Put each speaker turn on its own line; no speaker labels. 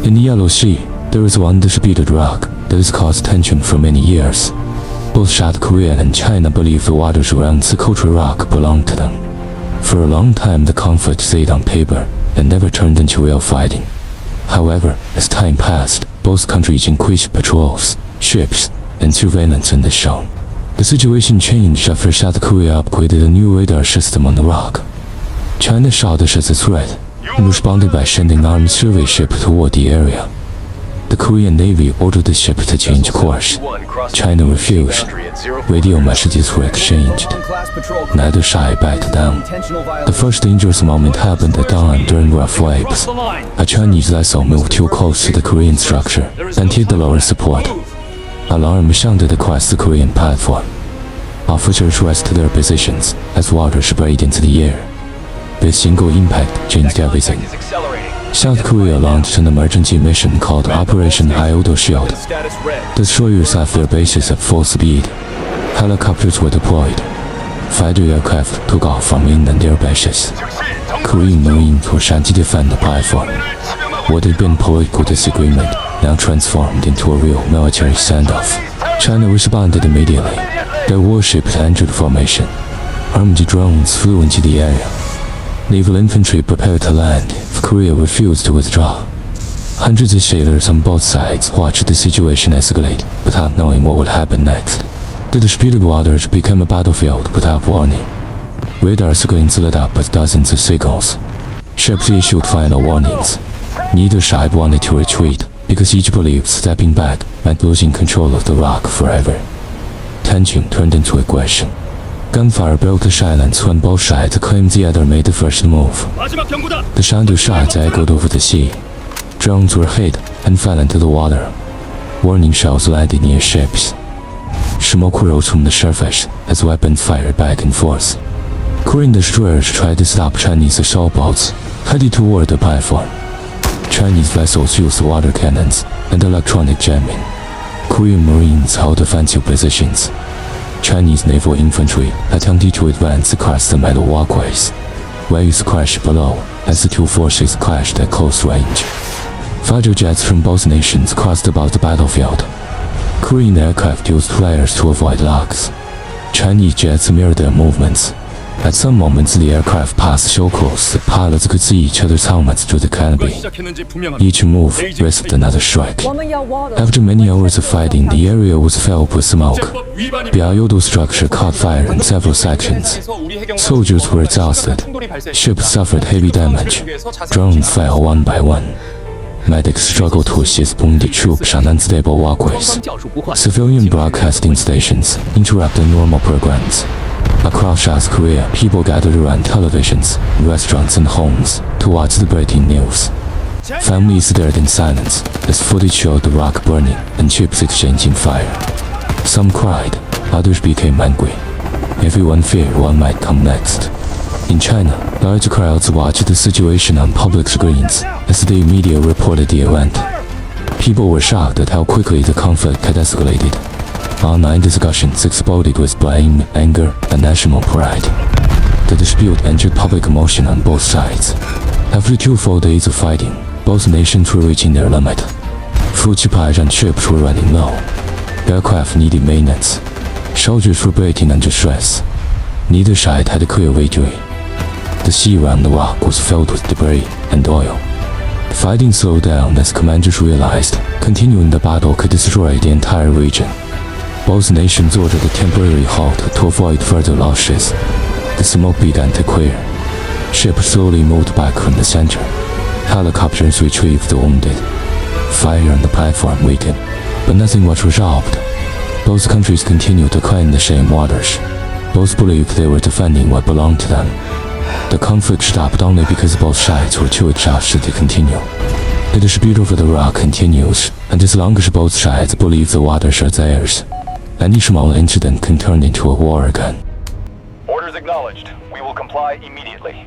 In the Yellow Sea, there is one disputed rock that has caused tension for many years. Both South Korea and China believe the waters around Socotra Rock belong to them. For a long time the conflict stayed on paper and never turned into real fighting. However, as time passed, both countries increased patrols, ships, and surveillance in the zone. The situation changed after South Korea upgraded a new radar system on the rock. China saw this as a threat and responded by sending an armed survey ship toward the area. The Korean Navy ordered the ship to change course. China refused. Radio messages were exchanged. Neither side backed down. The first dangerous moment happened at dawn during rough waves. A Chinese vessel moved too close to the Korean structure and hit the lower support. Alarm sounded across the Korean platform. Officers rushed to their positions as water sprayed into the air. This single impact changed everything. South Korea launched an emergency mission called Operation Ieodo Shield. Destroyers left their bases at full speed. Helicopters were deployed. Fighter aircraft took off from inland air bases. Korean Marines were sent to defend the platform. What had been political disagreement now transformed into a real military standoff. China responded immediately. Their warships entered formation. Armed drones flew into the area. Naval infantry prepared to land if Korea refused to withdraw. Hundreds of sailors on both sides watched the situation escalate without knowing what would happen next. The disputed waters became a battlefield without warning. Radar screens lit up with dozens of signals. Ships issued final warnings. Neither side wanted to retreat because each believed stepping back meant losing control of the rock forever. Tension turned into aggression. Gunfire broke the silence when both sides claimed the other made the first move. The sound of shots echoed over the sea. Drones were hit and fell into the water. Warning shells landed near ships. Smoke rose from the surface as weapons fired back and forth. Korean destroyers tried to stop Chinese assault boats headed toward the platform. Chinese vessels used water cannons and electronic jamming. Korean Marines held defensive positions. Chinese naval infantry attempted to advance across the metal walkways. Waves crashed below as the two forces clashed at close range. Fighter jets from both nations crossed about the battlefield. Korean aircraft used flares to avoid locks. Chinese jets mirrored their movements. At some moments the aircraft passed so close that pilots could see each other's helmets through the canopy. Each move risked another strike. After many hours of fighting, the area was filled with smoke. The Ieodo structure caught fire in several sections. Soldiers were exhausted. Ships suffered heavy damage. Drones fell one by one. Medics struggled to assist wounded troops on unstable walkways. Civilian broadcasting stations interrupted normal programs. Across South Korea, people gathered around televisions, restaurants and homes to watch the breaking news. Families stared in silence as footage showed the rock burning and ships exchanging fire. Some cried, others became angry. Everyone feared what might come next. In China, large crowds watched the situation on public screens as the media reported the event. People were shocked at how quickly the conflict had escalated. Online discussions exploded with blame, anger, and national pride. The dispute entered public emotion on both sides. After 2 full days of fighting, both nations were reaching their limit. Food supplies on ships were running low. Aircraft needed maintenance. Soldiers were breaking under stress. Neither side had a clear victory. The sea around the rock was filled with debris and oil. Fighting slowed down as commanders realized continuing the battle could destroy the entire region. Both nations ordered a temporary halt to avoid further losses. The smoke began to clear. Ships slowly moved back from the center. Helicopters retrieved the wounded. Fire on the platform weakened, but nothing was resolved. Both countries continued to claim the same waters. Both believed they were defending what belonged to them. The conflict stopped only because both sides were too exhausted to continue. The dispute over the rock continues, and as long as both sides believe the waters are theirs, any small incident can turn into a war again.
Orders acknowledged. We will comply immediately.